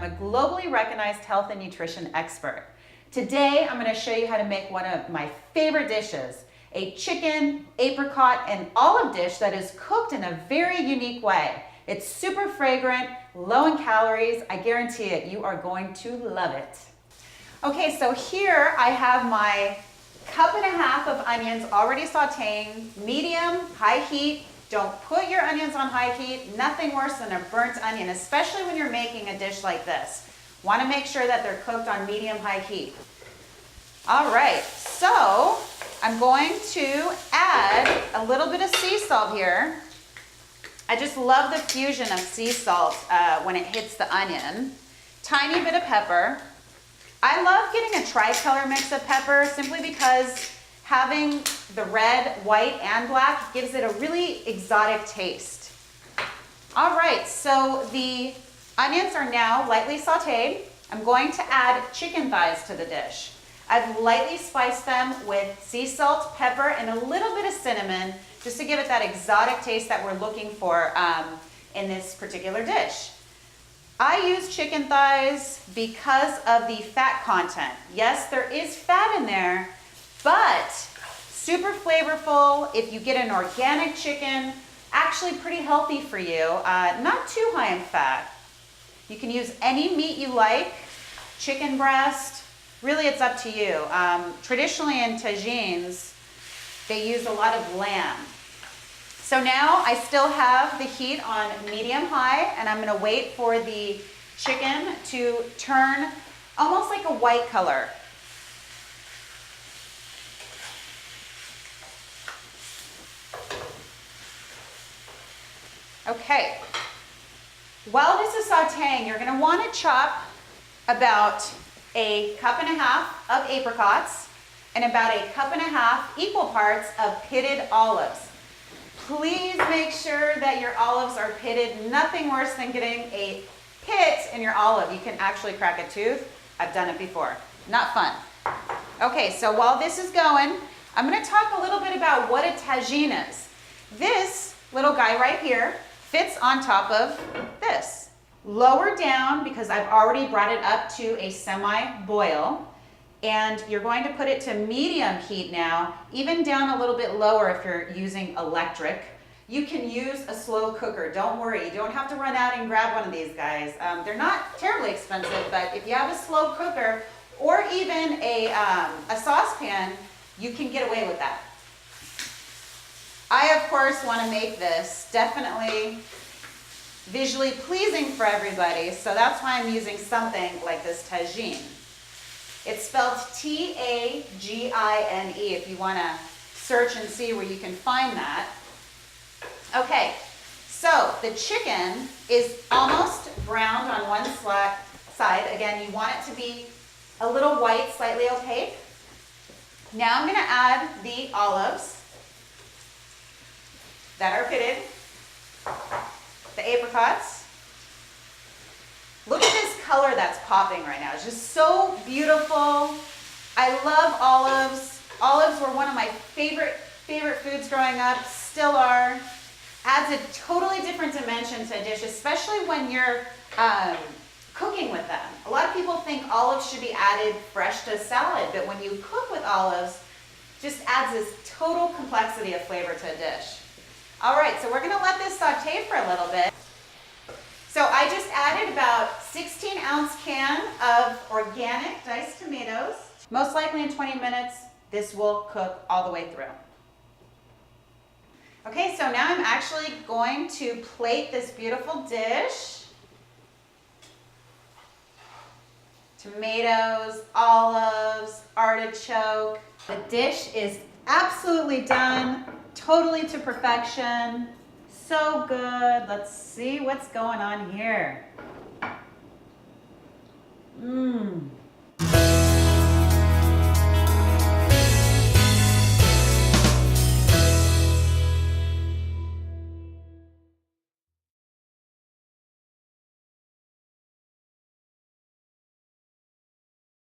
a globally recognized health and nutrition expert. Today, I'm going to show you how to make one of my favorite dishes, a chicken, apricot, and olive dish that is cooked in a very unique way. It's super fragrant, low in calories. I guarantee it, you are going to love it. Okay, so here I have my 1.5 cups of onions already sauteing, medium, high heat. Don't put your onions on high heat. Nothing worse than a burnt onion, especially when you're making a dish like this. Want to make sure that they're cooked on medium-high heat. All right, so I'm going to add a little bit of sea salt here. I just love the fusion of sea salt when it hits the onion. Tiny bit of pepper. I love getting a tricolor mix of pepper simply because having the red, white, and black gives it a really exotic taste. All right, so the onions are now lightly sauteed. I'm going to add chicken thighs to the dish. I've lightly spiced them with sea salt, pepper, and a little bit of cinnamon just to give it that exotic taste that we're looking for in this particular dish. I use chicken thighs because of the fat content. Yes, there is fat in there, but super flavorful. If you get an organic chicken, actually pretty healthy for you. Not too high in fat. You can use any meat you like, chicken breast. Really, it's up to you. Traditionally in tagines, they use a lot of lamb. So now I still have the heat on medium-high, and I'm going to wait for the chicken to turn almost like a white color. Okay. While this is sauteing, you're going to want to chop about 1.5 cups of apricots and about 1.5 cups equal parts of pitted olives. Please make sure that your olives are pitted. Nothing worse than getting a pit in your olive. You can actually crack a tooth. I've done it before. Not fun. Okay, so while this is going, I'm going to talk a little bit about what a tagine is. This little guy right here fits on top of this. Lower down, because I've already brought it up to a semi-boil. And you're going to put it to medium heat now, even down a little bit lower if you're using electric. You can use a slow cooker. Don't worry, you don't have to run out and grab one of these guys. They're not terribly expensive, but if you have a slow cooker or even a saucepan, you can get away with that. I, of course, want to make this definitely visually pleasing for everybody, so that's why I'm using something like this tagine. It's spelled T-A-G-I-N-E if you want to search and see where you can find that. Okay, so the chicken is almost browned on one side. Again, you want it to be a little white, slightly opaque. Now I'm going to add the olives that are pitted, the apricots. Look at this color that's popping right now. It's just so beautiful. I love olives. Olives were one of my favorite foods growing up, still are. Adds a totally different dimension to a dish, especially when you're cooking with them. A lot of people think olives should be added fresh to salad, but when you cook with olives, it just adds this total complexity of flavor to a dish. All right, so we're gonna let this saute for a little bit. So I just added about 16-ounce can of organic diced tomatoes. Most likely in 20 minutes, this will cook all the way through. Okay, so now I'm actually going to plate this beautiful dish. Tomatoes, olives, artichoke. The dish is absolutely done, totally to perfection. So good. Let's see what's going on here.